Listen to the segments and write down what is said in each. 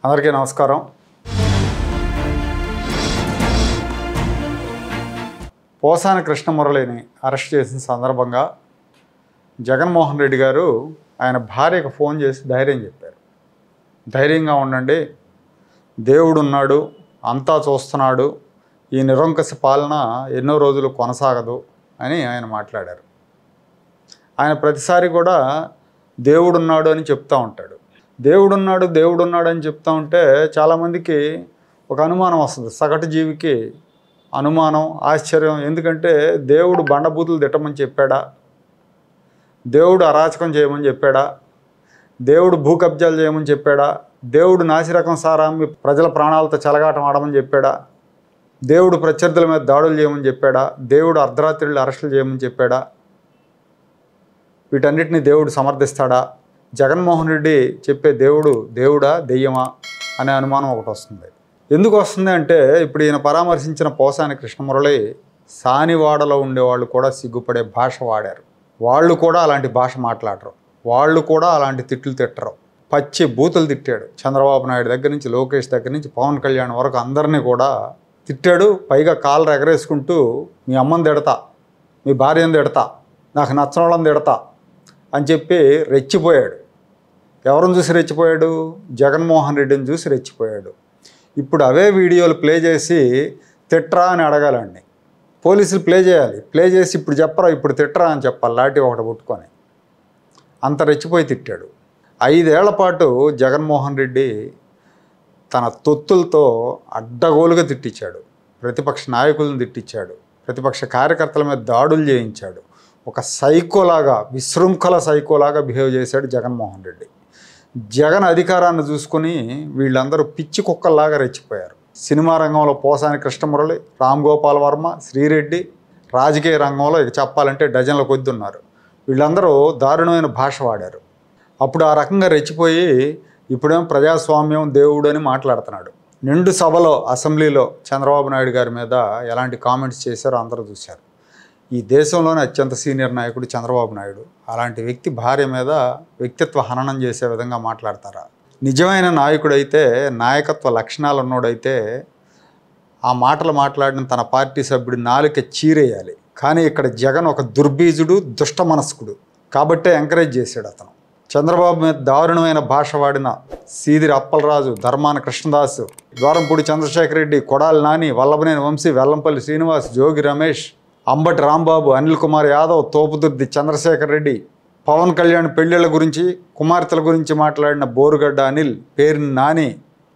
అందరికీ నమస్కారం. పోసాని కృష్ణమురళిని అరెస్ట్ చేసిన సందర్భంగా జగన్మోహన్ రెడ్డి గారు ఆయన భార్యకు ఫోన్ చేసి ధైర్యం చెప్పారు. ధైర్యంగా ఉండండి, దేవుడు ఉన్నాడు, అంతా చూస్తున్నాడు, ఈ నిరంకుశ పాలన ఎన్నో రోజులు కొనసాగదు అని ఆయన మాట్లాడారు. ఆయన ప్రతిసారి కూడా దేవుడున్నాడు అని చెప్తూ ఉంటాడు. దేవుడున్నాడు అని చెప్తూ ఉంటే చాలామందికి ఒక అనుమానం వస్తుంది. సగటు జీవికి అనుమానం, ఆశ్చర్యం. ఎందుకంటే దేవుడు బండబూతులు తిట్టమని చెప్పాడా, దేవుడు అరాచకం చేయమని చెప్పాడా, దేవుడు భూ కబ్జాలు చేయమని చెప్పాడా, దేవుడు నాసిరకం సారామ్మి ప్రజల ప్రాణాలతో చెలగాటం ఆడమని చెప్పాడా, దేవుడు ప్రత్యర్థుల మీద దాడులు చేయమని చెప్పాడా, దేవుడు అర్ధరాత్రులు అరెస్టులు చేయమని చెప్పాడా, వీటన్నిటిని దేవుడు సమర్థిస్తాడా? జగన్మోహన్ రెడ్డి చెప్పే దేవుడా దెయ్యమా అనే అనుమానం ఒకటి వస్తుంది. ఎందుకు వస్తుంది అంటే, ఇప్పుడు ఈయన పరామర్శించిన పోసాని కృష్ణమురళి సానివాడలో ఉండేవాళ్ళు కూడా సిగ్గుపడే భాష వాడారు. వాళ్ళు కూడా అలాంటి భాష మాట్లాడరు, వాళ్ళు కూడా అలాంటి తిట్లు తిట్టరు. పచ్చి బూతులు తిట్టాడు. చంద్రబాబు నాయుడు దగ్గర నుంచి, లోకేష్ దగ్గర నుంచి, పవన్ కళ్యాణ్ వరకు అందరినీ కూడా తిట్టాడు. పైగా కాళ్ళు ఎగరేసుకుంటూ మీ అమ్మని తిడతా, మీ భార్యను తిడతా, నాకు నచ్చని వాళ్ళని తిడతా అని చెప్పి రెచ్చిపోయాడు. ఎవరిని చూసి రెచ్చిపోయాడు? జగన్మోహన్ రెడ్డిని చూసి రెచ్చిపోయాడు. ఇప్పుడు అవే వీడియోలు ప్లే చేసి తిట్రా అని అడగాలండి. పోలీసులు ప్లే చేయాలి. ప్లే చేసి ఇప్పుడు చెప్పరా, ఇప్పుడు తిట్టరా అని చెప్పాలి, లాఠీ ఒకటి పుట్టుకొని. అంత రెచ్చిపోయి తిట్టాడు. 5 ఏళ్ల పాటు జగన్మోహన్ రెడ్డి తన తొత్తులతో అడ్డగోలుగా తిట్టించాడు. ప్రతిపక్ష నాయకులను తిట్టించాడు, ప్రతిపక్ష కార్యకర్తల మీద దాడులు చేయించాడు. ఒక సైకోలాగా, విశృంఖల సైకోలాగా బిహేవ్ చేశాడు జగన్మోహన్ రెడ్డి. జగన్ అధికారాన్ని చూసుకుని వీళ్ళందరూ పిచ్చి కుక్కల్లాగా రెచ్చిపోయారు. సినిమా రంగంలో పోసాని కృష్ణమురళి, రామ్ గోపాల్ వర్మ, శ్రీరెడ్డి, రాజకీయ రంగంలో ఇక చెప్పాలంటే డజన్ల కొద్ది ఉన్నారు. వీళ్ళందరూ దారుణమైన భాష వాడారు. అప్పుడు ఆ రకంగా రెచ్చిపోయి ఇప్పుడేం ప్రజాస్వామ్యం, దేవుడు అని మాట్లాడుతున్నాడు. నిండు సభలో, అసెంబ్లీలో చంద్రబాబు నాయుడు గారి మీద ఎలాంటి కామెంట్స్ చేశారో అందరూ చూశారు. ఈ దేశంలోనే అత్యంత సీనియర్ నాయకుడు చంద్రబాబు నాయుడు. అలాంటి వ్యక్తి భార్య మీద వ్యక్తిత్వ హననం చేసే విధంగా మాట్లాడతారా? నిజమైన నాయకుడైతే, నాయకత్వ లక్షణాలు ఉన్నోడైతే ఆ మాటలు మాట్లాడిన తన పార్టీ సభ్యుడు నాలుక చీరేయాలి. కానీ ఇక్కడ జగన్ ఒక దుర్బీజుడు, దుష్ట మనస్కుడు కాబట్టే ఎంకరేజ్ చేశాడు అతను. చంద్రబాబు మీద దారుణమైన భాష వాడిన సీదిరి అప్పలరాజు, ధర్మాన కృష్ణదాసు, ద్వారంపూడి చంద్రశేఖర్ రెడ్డి, కొడాలి నాని, వల్లభనేని వంశీ, వెల్లంపల్లి శ్రీనివాస్, జోగి రమేష్, అంబటి రాంబాబు, అనిల్ కుమార్ యాదవ్, తోపుదుర్తి చంద్రశేఖర్ రెడ్డి, పవన్ కళ్యాణ్ పెళ్ళిళ్ళ గురించి, కుమార్తెల గురించి మాట్లాడిన బోరుగడ్డ అనిల్, పేరుని నాని,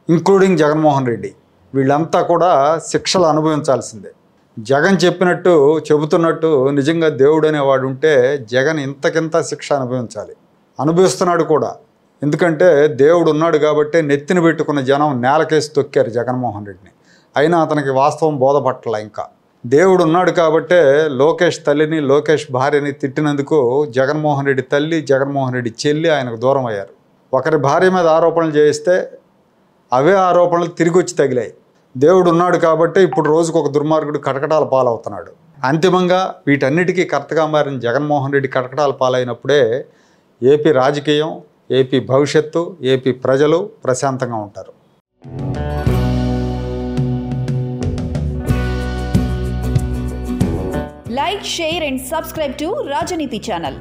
ఇంక్లూడింగ్ జగన్మోహన్ రెడ్డి, వీళ్ళంతా కూడా శిక్షలు అనుభవించాల్సిందే. జగన్ చెప్పినట్టు, చెబుతున్నట్టు నిజంగా దేవుడు అనేవాడు ఉంటే జగన్ ఇంతకింత శిక్ష అనుభవించాలి. అనుభవిస్తున్నాడు కూడా. ఎందుకంటే దేవుడు ఉన్నాడు కాబట్టి నెత్తిన పెట్టుకున్న జనం నేలకేసి తొక్కారు జగన్మోహన్ రెడ్డిని. అయినా అతనికి వాస్తవం బోధపట్ల. ఇంకా దేవుడు ఉన్నాడు కాబట్టే లోకేష్ తల్లిని, లోకేష్ భార్యని తిట్టినందుకు జగన్మోహన్ రెడ్డి తల్లి, జగన్మోహన్ రెడ్డి చెల్లి ఆయనకు దూరం అయ్యారు. ఒకరి భార్య మీద ఆరోపణలు చేయిస్తే అవే ఆరోపణలు తిరిగి వచ్చి తగిలాయి. దేవుడు ఉన్నాడు కాబట్టే ఇప్పుడు రోజుకు ఒక దుర్మార్గుడు కటకటాల పాలవుతున్నాడు. అంతిమంగా వీటన్నిటికీ కర్తగా మారిన జగన్మోహన్ రెడ్డి కటకటాల పాలైనప్పుడే ఏపీ రాజకీయం, ఏపీ భవిష్యత్తు, ఏపీ ప్రజలు ప్రశాంతంగా ఉంటారు. Like, share and subscribe to Rajaniti channel.